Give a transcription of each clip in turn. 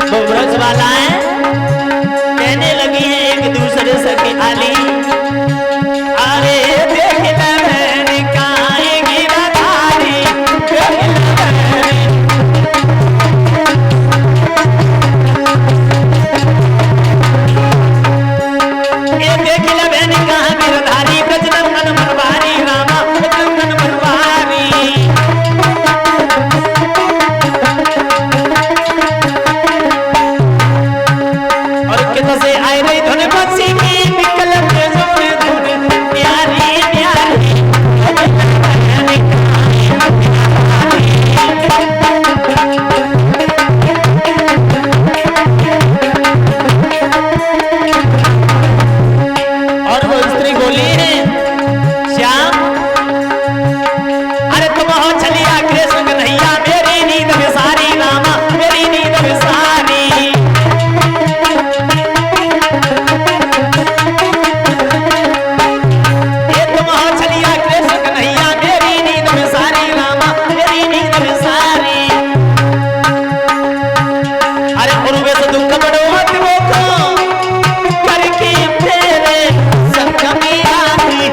वो ब्रजबालाएं कहने लगी हैं एक दूसरे से कि आली अरे देख ले मैंने काहे गिरधारी ये देख ले मैंने कहा गिरधारी ब्रजनंदन मनवारी रामा ब्रजनंदन मनवारी और कितना से आए रही धुन बंसी की विकल्प जोड़ धुन प्यारी प्यारी और वो स्त्री बोली है श्याम अरे तुम हो चलिया कृष्ण कन्हैया मेरी नींद विसारी रामा मेरी नींद विसारी ये तुम हो चलिया कृष्ण कन्हैया मेरी नींद विसारी रामा मेरी नींद विसारी अरे पूर्वे से दुख बड़ो मत वो करके तेरे संग में आती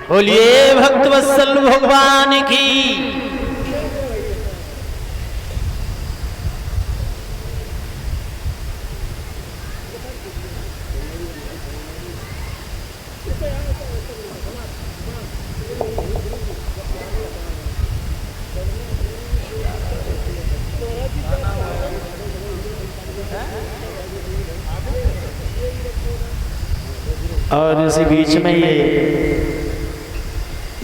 बोलिए भक्तवत्सल भगवान की। और इसी बीच में ये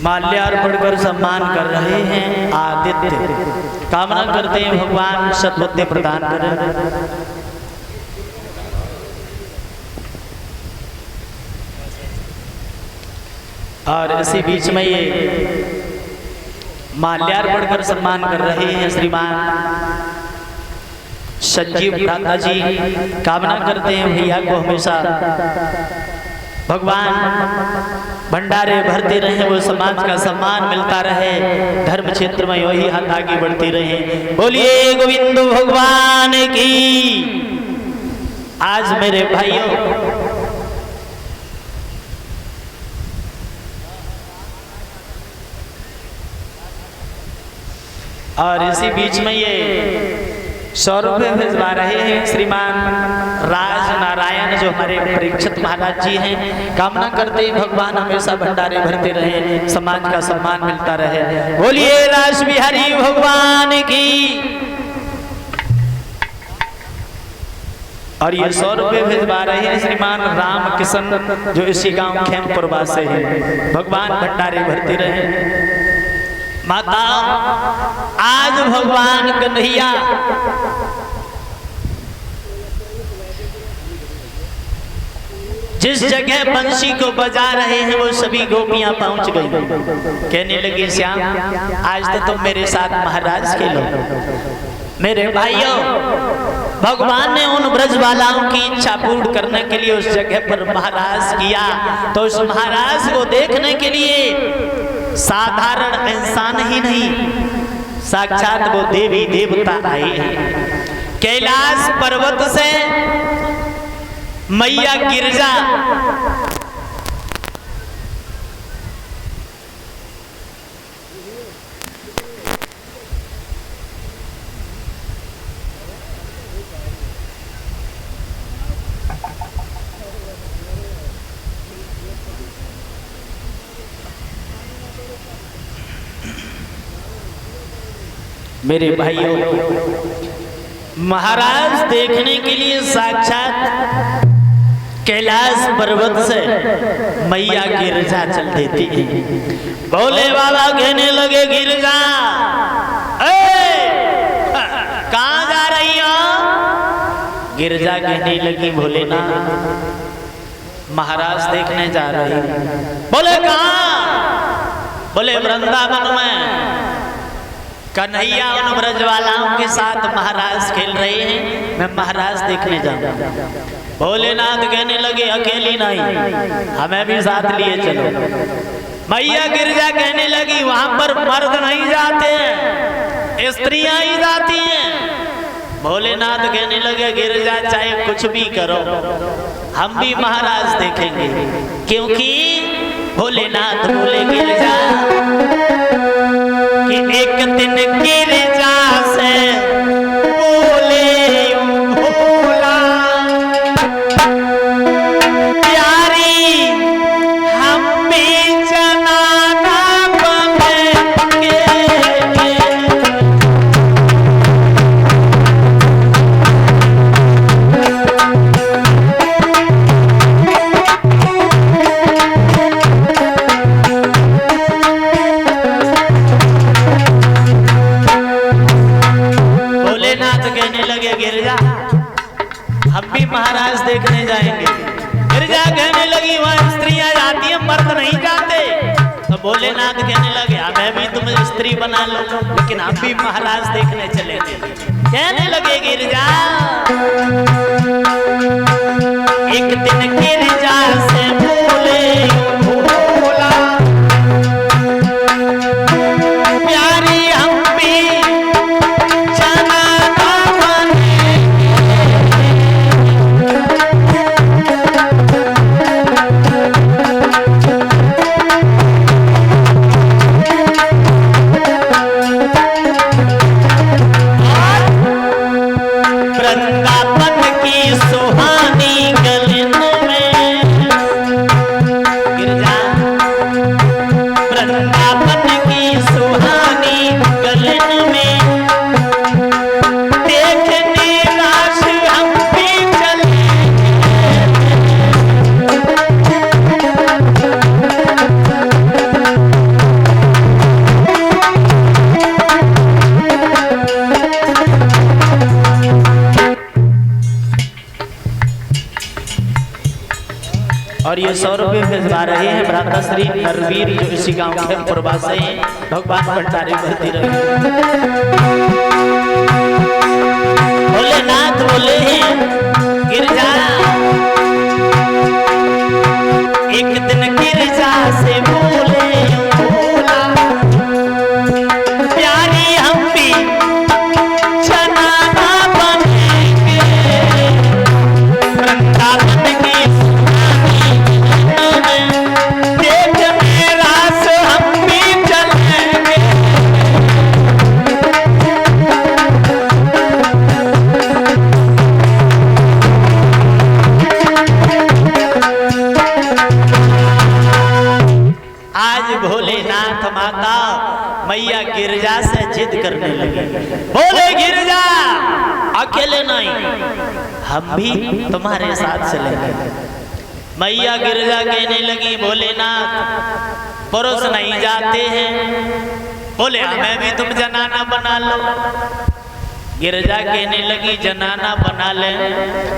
माल्यार्पण कर सम्मान कर रहे हैं आदित्य। कामना करते हैं भगवान सद्बुद्धि प्रदान करें। और इसी बीच में ये माल्यार्पण कर सम्मान कर रहे हैं श्रीमान संजीव दादा जी। कामना करते हैं भैया को हमेशा भगवान भंडारे भरते रहे, वो समाज का सम्मान मिलता रहे, धर्म क्षेत्र में वही हाथ आगे बढ़ते रहे। बोलिए गोविंद भगवान की। आज मेरे भाइयों और इसी बीच में ये 100 रुपये भिजवा रहे हैं श्रीमान राज नारायण जो हमारे परीक्षित महाराज जी हैं। कामना करते हैं भगवान हमेशा भंडारे भरते रहे, समाज का सम्मान मिलता रहे। बोलिए राज बिहारी भगवान की। और ये 100 रुपये भिजवा रहे हैं श्रीमान राम किशन जो इसी गांव खेमपुरवा से है। भगवान भंडारे भरते रहे। माता आज भगवान कन्हैया जिस जगह बंसी को बजा रहे हैं वो सभी गोपियां पहुंच गई। कहने लगी श्याम आज तो तुम मेरे साथ महाराज के लो। मेरे भाइयों भगवान ने उन ब्रजबालाओं की इच्छा पूर्ण करने के लिए उस जगह पर महाराज किया, तो उस महाराज को देखने के लिए साधारण इंसान ही नहीं साक्षात वो देवी देवता आए हैं। कैलाश पर्वत से मैया गिरजा मेरे भाइयों महाराज देखने के लिए साक्षात कैलाश पर्वत से मैया गिरजा चल देती है। भोले बाबा कहने लगे गिरजा कहाँ जा रही हो? गिरजा कहने लगी भोलेनाथ महाराज देखने जा रही। बोले कहाँ? बोले वृंदावन में। कन्हैया उन ब्रजवालाओं के साथ महाराज खेल रहे हैं, मैं महाराज देखने जाऊंगा। भोलेनाथ कहने लगे अकेली नहीं, हमें भी साथ लिए चलो। मैया गिरजा कहने लगी वहां पर मर्द नहीं जाते हैं, स्त्रियां ही जाती हैं। भोलेनाथ कहने लगे गिरजा चाहे कुछ भी करो, हम भी महाराज देखेंगे, क्योंकि भोलेनाथ बोले गिरजा कि एक दिन गिरजा से बोले भोला प्यारी हम भी जनाना बनेंगे। हम भी महाराज देखने जाएंगे। गिरजा कहने लगी वहां स्त्रियां जाती हैं, मर्द नहीं जाते। तो भोलेनाथ कहने लगे हमें भी तुम स्त्री बना लो, लेकिन हम भी महाराज देखने चलेंगे। कहने लगे गिरजा एक दिन गिरजा से बोले भोला प्यारी हम भी और ये 100 रुपये भिजवा रहे हैं भ्राता श्री नरवीर जो इसी गांव के प्रवासी हैं। भगवान भंडारी भरती रहे। भोलेनाथ बोले हैं गिरजा एक दिन गिरजा से बोले भोला प्यारी हम भी जनाना बनेंगे। वृंदावन की भोलेनाथ माता मैया गिरजा से जिद करने लगे। बोले गिरजा अकेले नहीं, हम भी तुम्हारे साथ चलेंगे। मैया गिरजा कहने लगी भोलेनाथ पुरुष नहीं जाते हैं, बोले हमें भी तुम जनाना बना लो। गिरजा कहने लगी जनाना बना ले,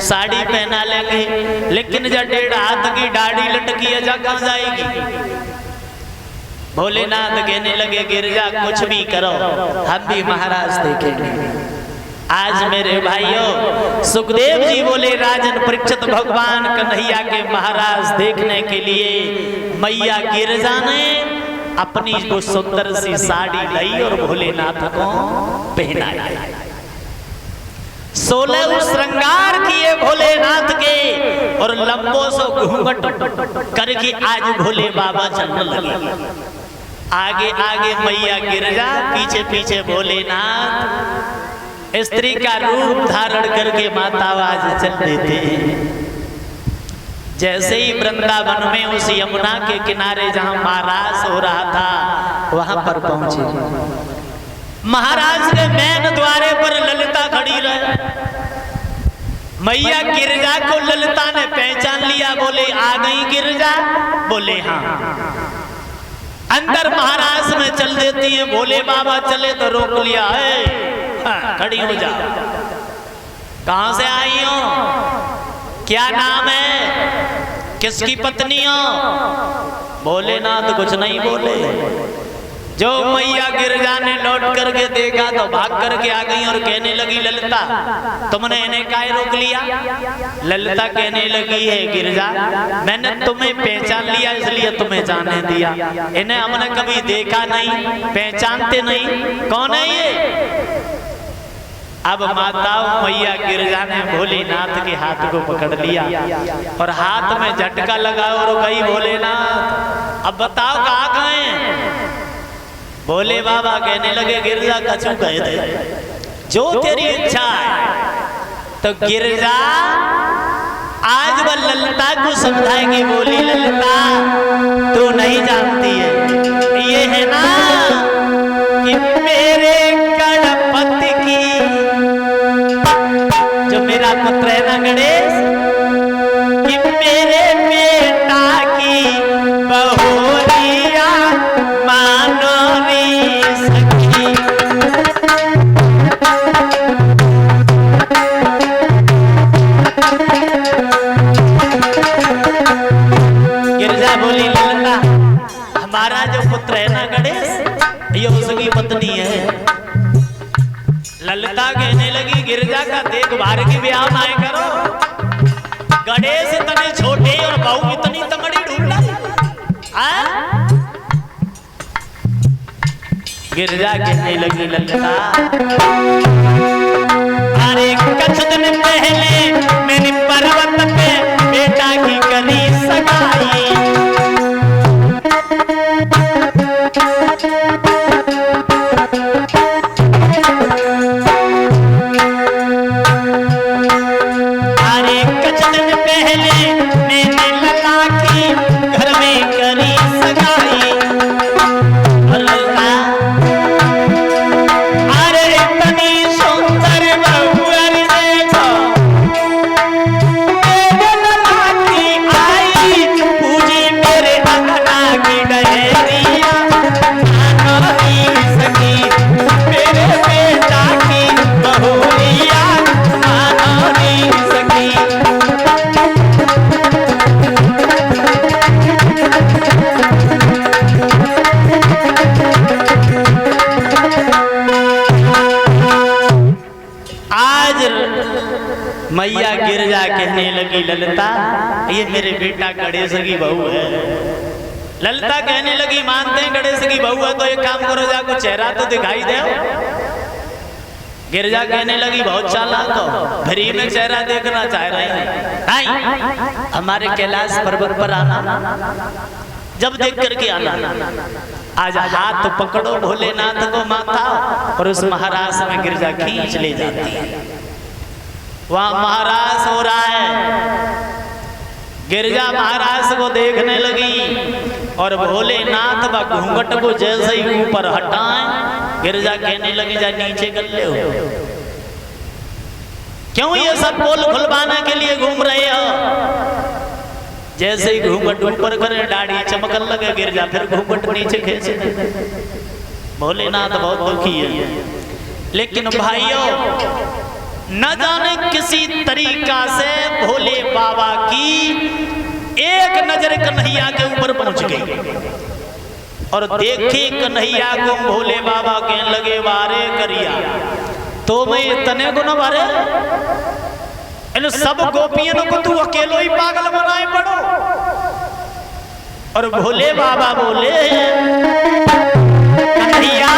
साड़ी पहना लेंगे, लेकिन जब 1.5 हाथ की दाढ़ी लटकी है जा कहाँ जाएगी। भोलेनाथ कहने लगे गिरजा कुछ भी करो, हम भी महाराज देखेंगे। आज मेरे भाइयों सुखदेव जी बोले राजन परीक्षित भगवान कन्हैया के महाराज देखने के लिए मैया गिरजा ने अपनी वो सुंदर सी साड़ी लाई और भोलेनाथ को पहनाया। 16 श्रृंगार किए भोलेनाथ के और लंबो सो घूंघट करके आज भोले बाबा चलने लगे। आगे आगे मैया गिरजा, पीछे पीछे भोलेनाथ स्त्री का रूप धारण करके माता आज चल देते हैं। जैसे ही वृंदावन में उस यमुना के किनारे जहां महाराज हो रहा था वहां पर पहुंचे। महाराज के मैन द्वारे पर ललिता खड़ी रहे। मैया गिरजा को ललिता ने पहचान लिया, बोले आ गई गिरजा, बोले हाँ। अंदर महाराज में चल देती है। भोले बाबा चले तो रोक लिया है, हाँ, खड़ी हो जा। कहां से आई हो, क्या नाम है, किसकी पत्नी हो। भोलेनाथ कुछ नहीं बोले। जो मैया गिरजा ने लौट करके देखा तो भाग करके आ गई और कहने लगी ललिता तुमने इन्हें काहे रोक लिया। ललिता कहने लगी है गिरजा मैंने तुम्हें पहचान लिया इसलिए तुम्हें जाने दिया, इन्हें हमने कभी देखा नहीं पहचानते नहीं, कौन है ये। अब माताओं मैया गिरजा ने भोलेनाथ के हाथ को पकड़ लिया और हाथ में झटका लगा और कही भोलेनाथ अब बताओ कहाँ गए। भोले बाबा कहने लगे गिरजा कछु कह दे जो तेरी इच्छा है। तो गिरजा आज वह ललिता को समझाएगी, बोली ललिता तू नहीं जानती है ये है ना कि मेरे गणपति की जो मेरा पुत्र है ना गणेश कि मेरे बेटा की बहुरिया मानो हमारा जो पुत्र है ना गणेश ये उसकी पत्नी है। ललिता कहने लगी गिरजा का देखभाल की ब्याह ना करो, गणेश इतने छोटे और बहू इतनी तंगड़ी ढूंढ लाई। गिरजा कहने लगी ललिता अरे कुछ दिन पहले मैंने पर्वत पे बेटा की कली सगाई। मैया गिरजा कहने लगी ललिता ये मेरे बेटा गणेश की बहू है। ललिता कहने लगी मानते हैं गणेश की बहू है तो एक काम करो जाको चेहरा तो दिखाई दे। गिरजा कहने लगी बहुत चालाक हो, फ्री में चेहरा देखना चाह रहे हैं। नहीं हमारे कैलाश पर्वत पर आना, जब देख करके आना। आज हाथ पकड़ो भोलेनाथ को माता और उस महाराज में गिरजा खींच ले जाती है। वहां महाराज हो रहा है, गिरजा महाराज को देखने लगी और भोलेनाथ व घूंघट को जैसे ही ऊपर हटाएं गिरजा कहने लगी जा नीचे कर ले हो, क्यों ये सब पोल खुलवाने के लिए घूम रहे हो। जैसे ही घूंघट ऊपर करे दाढ़ी चमकन लगे गिरजा फिर घूंघट नीचे खींचे। भोलेनाथ बहुत दुखी है। लेकिन भाइयों न जाने किसी तरीका से भोले बाबा की एक नजर कन्हैया के ऊपर पहुंच गई और देखे कन्हैया को भोले बाबा कहने लगे वारे करिया तो मैं इतने गुण वारे इन सब गोपियों को तू अकेलो ही पागल बनाए पड़ो। और भोले बाबा बोले कन्हैया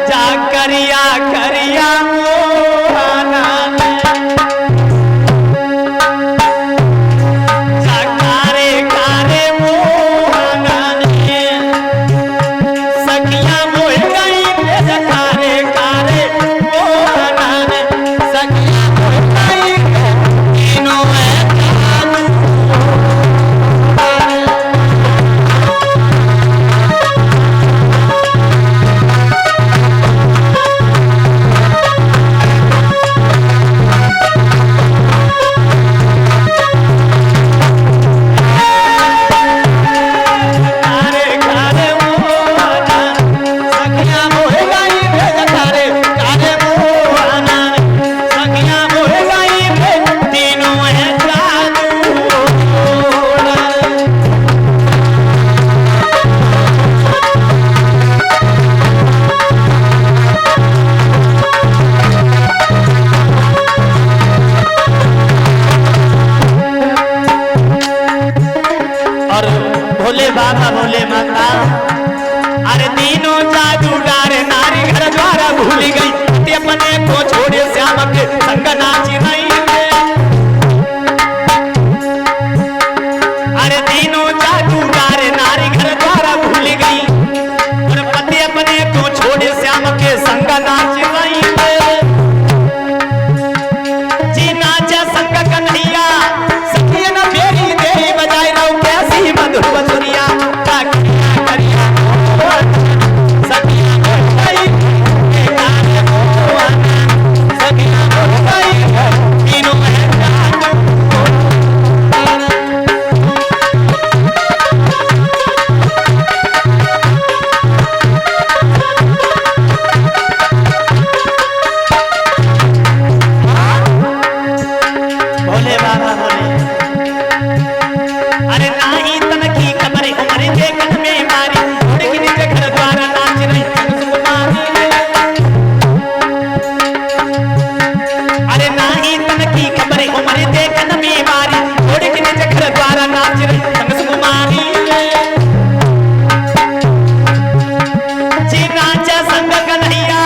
जा करिया करिया बोले अरे नाही तन की कमरे उमरे देखन में मारी उड़ के नीचे घर द्वारा नाच रही सुकुमारी अरे नाही तन की कमरे उमरे देखन में मारी उड़ के नीचे घर द्वारा नाच रही सुकुमारी जी नाचा संग कन्हैया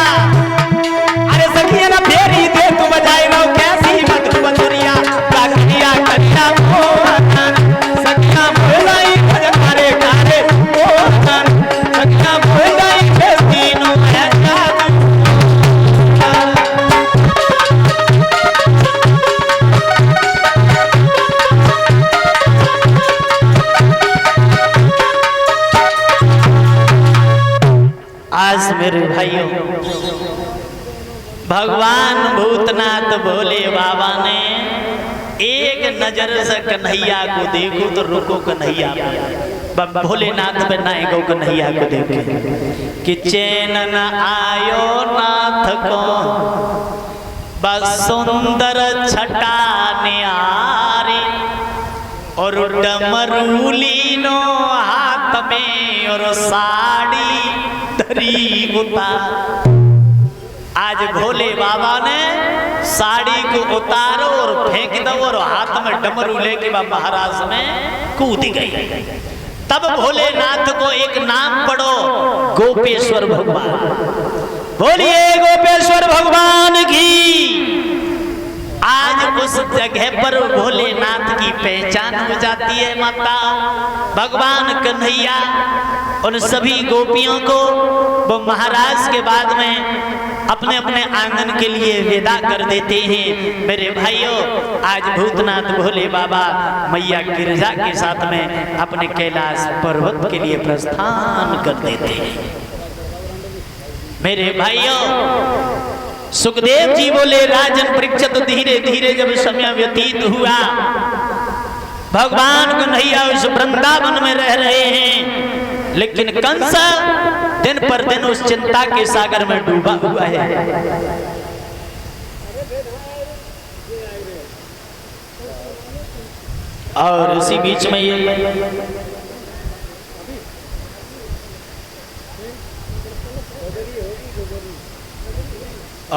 अरे सखिया ना फेरी दे तू बजाए लो कैसी मधु बंदुरिया काकरिया करिया मोहन सखिया बोलाई भजकारे कारे मोहन सखिया बोलाई बेदीनो है जादू आज मेरे भाइयों भगवान भूतनाथ भोले बाबा ने एक नजर से कन्हैया को देखो तो रुको कन्हैया भोलेनाथ पे नाय को कन्हैया को देखे कि चैन न आयो नाथ को बस सुंदर छटा न्यारी और डमरूली नो हाथ में और साड़ी धरी उतार आज भोले बाबा ने साड़ी को उतारो और फेंक दो और हाथ में डमरू लेके महाराज में कूद गई। तब भोलेनाथ को एक नाम पढ़ो गोपेश्वर भगवान बोलिए गोपेश्वर भगवान की। आज उस जगह पर भोलेनाथ की पहचान हो जाती है माता। भगवान कन्हैया उन सभी गोपियों को वो महाराज के बाद में अपने अपने आंगन के लिए विदा कर देते हैं। मेरे भाइयों आज भूतनाथ भोले बाबा मैया गिरजा के साथ में अपने कैलाश पर्वत के लिए प्रस्थान कर देते हैं। मेरे भाइयों सुखदेव जी बोले राजन परीक्षित धीरे धीरे जब समय व्यतीत हुआ भगवान कन्हैया उस वृंदावन में रह रहे हैं, लेकिन कंस दिन पर दिन उस चिंता के सागर में डूबा हुआ है। और इसी बीच में ये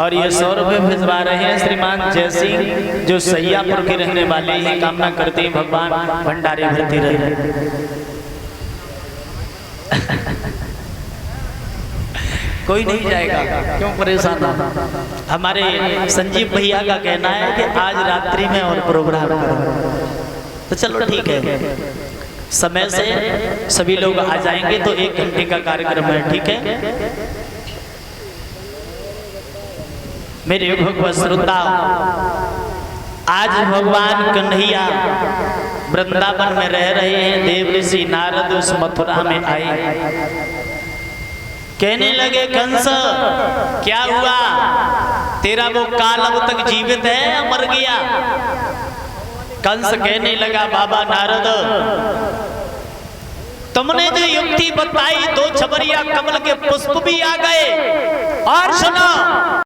और ये 100 रुपए भिजवा रहे हैं श्रीमान जय सिंह जो सैयापुर के रहने वाले हैं। कामना करते हैं भगवान भंडारे भरते रहे। कोई नहीं जाएगा, क्यों परेशान हो। हमारे संजीव भैया का कहना है कि आज रात्रि में और प्रोग्राम करो, तो चलो ठीक है, समय से सभी लोग आ जाएंगे तो 1 घंटे का कार्यक्रम है, ठीक है। मेरे भगवत श्रोता आज भगवान कन्हैया वृंदावन में रह रहे हैं। देव ऋषि नारद उस मथुरा में आए, कहने लगे कंस क्या हुआ, तेरा वो काल अब तक जीवित है या मर गया। कंस कहने लगा बाबा नारद तुमने जो युक्ति बताई 2 छबरिया कमल के पुष्प भी आ गए, और सुनो